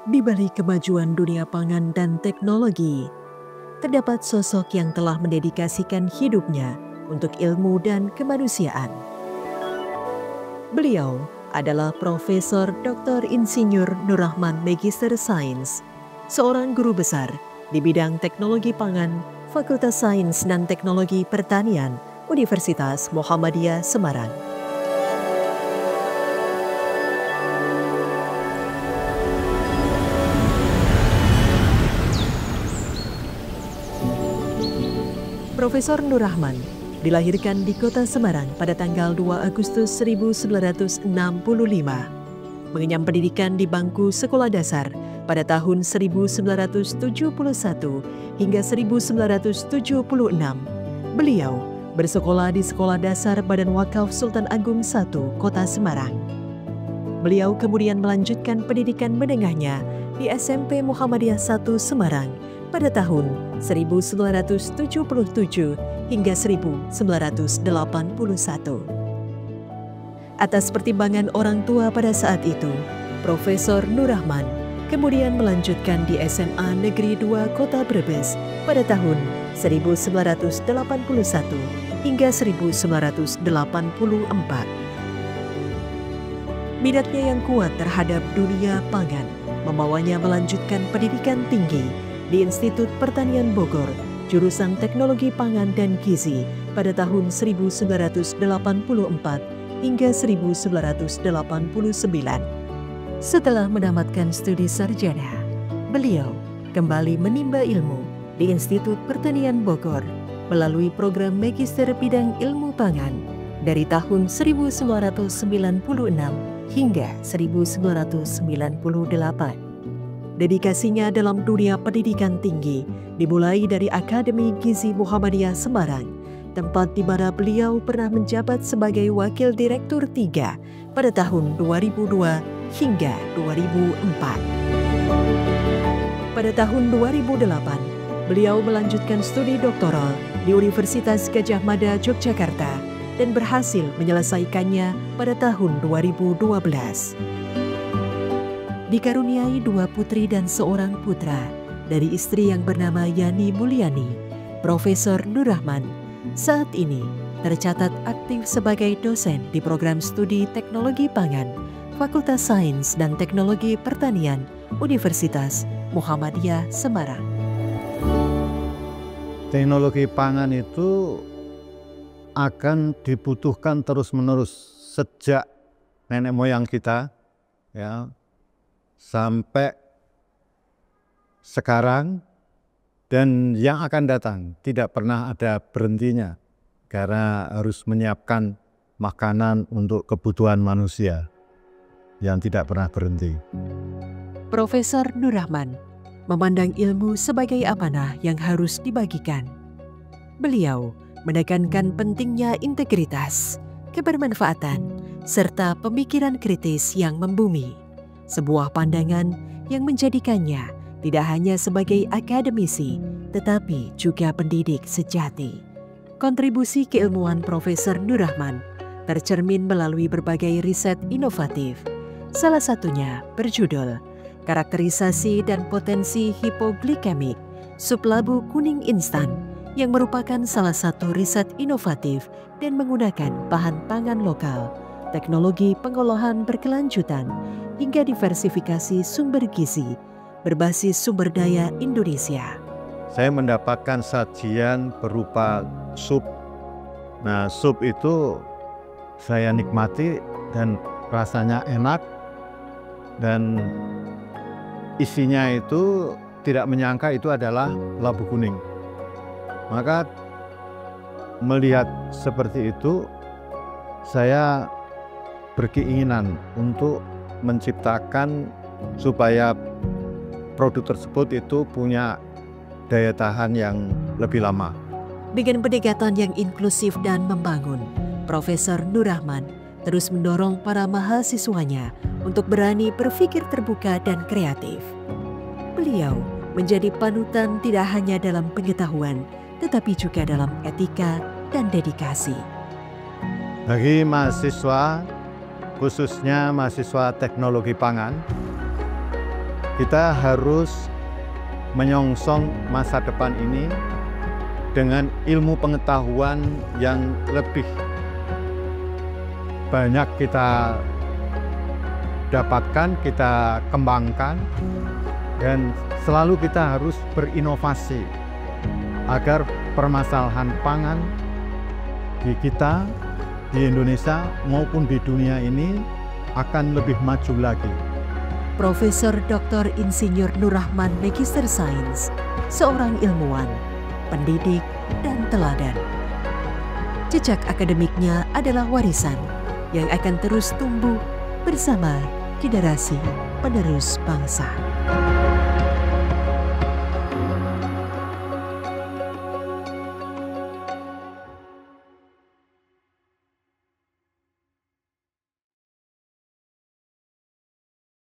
Di balik kemajuan dunia pangan dan teknologi, terdapat sosok yang telah mendedikasikan hidupnya untuk ilmu dan kemanusiaan. Beliau adalah Profesor Dr. Insinyur Nur Rahman Magister Sains, seorang guru besar di bidang teknologi pangan, Fakultas Sains dan Teknologi Pertanian, Universitas Muhammadiyah Semarang. Profesor Nur Rahman dilahirkan di kota Semarang pada tanggal 2 Agustus 1965. Mengenyam pendidikan di bangku sekolah dasar pada tahun 1971 hingga 1976. Beliau bersekolah di Sekolah Dasar Badan Wakaf Sultan Agung I, Kota Semarang. Beliau kemudian melanjutkan pendidikan menengahnya di SMP Muhammadiyah I Semarang pada tahun 1977 hingga 1981. Atas pertimbangan orang tua pada saat itu, Profesor Nur Rahman kemudian melanjutkan di SMA Negeri 2 Kota Brebes pada tahun 1981 hingga 1984. Minatnya yang kuat terhadap dunia pangan membawanya melanjutkan pendidikan tinggi di Institut Pertanian Bogor, jurusan Teknologi Pangan dan Gizi pada tahun 1984 hingga 1989. Setelah menamatkan studi sarjana, beliau kembali menimba ilmu di Institut Pertanian Bogor melalui program Magister Bidang Ilmu Pangan dari tahun 1996 hingga 1998. Dedikasinya dalam dunia pendidikan tinggi dimulai dari Akademi Gizi Muhammadiyah Semarang, tempat di mana beliau pernah menjabat sebagai Wakil Direktur 3 pada tahun 2002 hingga 2004. Pada tahun 2008, beliau melanjutkan studi doktoral di Universitas Gadjah Mada, Yogyakarta dan berhasil menyelesaikannya pada tahun 2012. Dikaruniai 2 putri dan seorang putra dari istri yang bernama Yani Mulyani, Profesor Nur Rahman saat ini tercatat aktif sebagai dosen di program studi Teknologi Pangan, Fakultas Sains dan Teknologi Pertanian, Universitas Muhammadiyah Semarang. Teknologi pangan itu akan dibutuhkan terus-menerus sejak nenek moyang kita, ya, sampai sekarang dan yang akan datang. Tidak pernah ada berhentinya karena harus menyiapkan makanan untuk kebutuhan manusia yang tidak pernah berhenti. Profesor Nur Rahman memandang ilmu sebagai amanah yang harus dibagikan. Beliau menekankan pentingnya integritas, kebermanfaatan, serta pemikiran kritis yang membumi. Sebuah pandangan yang menjadikannya tidak hanya sebagai akademisi, tetapi juga pendidik sejati. Kontribusi keilmuan Profesor Nur Rahman tercermin melalui berbagai riset inovatif. Salah satunya berjudul Karakterisasi dan Potensi Hipoglikemik Sublabu Kuning Instan, yang merupakan salah satu riset inovatif dan menggunakan bahan pangan lokal, teknologi pengolahan berkelanjutan, hingga diversifikasi sumber gizi berbasis sumber daya Indonesia. Saya mendapatkan sajian berupa sup. Nah, sup itu saya nikmati dan rasanya enak dan isinya itu tidak menyangka itu adalah labu kuning. Maka melihat seperti itu, saya berkeinginan untuk menciptakan supaya produk tersebut itu punya daya tahan yang lebih lama. Dengan pendekatan yang inklusif dan membangun, Profesor Nur Rahman terus mendorong para mahasiswanya untuk berani berpikir terbuka dan kreatif. Beliau menjadi panutan tidak hanya dalam pengetahuan, tetapi juga dalam etika dan dedikasi. Bagi mahasiswa, khususnya mahasiswa teknologi pangan, Kita harus menyongsong masa depan ini dengan ilmu pengetahuan yang lebih banyak kita dapatkan, kita kembangkan, dan selalu kita harus berinovasi agar permasalahan pangan di kita, di Indonesia maupun di dunia ini akan lebih maju lagi. Profesor Dr. Insinyur Nur Rahman Magister Sains, seorang ilmuwan, pendidik, dan teladan. Jejak akademiknya adalah warisan yang akan terus tumbuh bersama generasi penerus bangsa.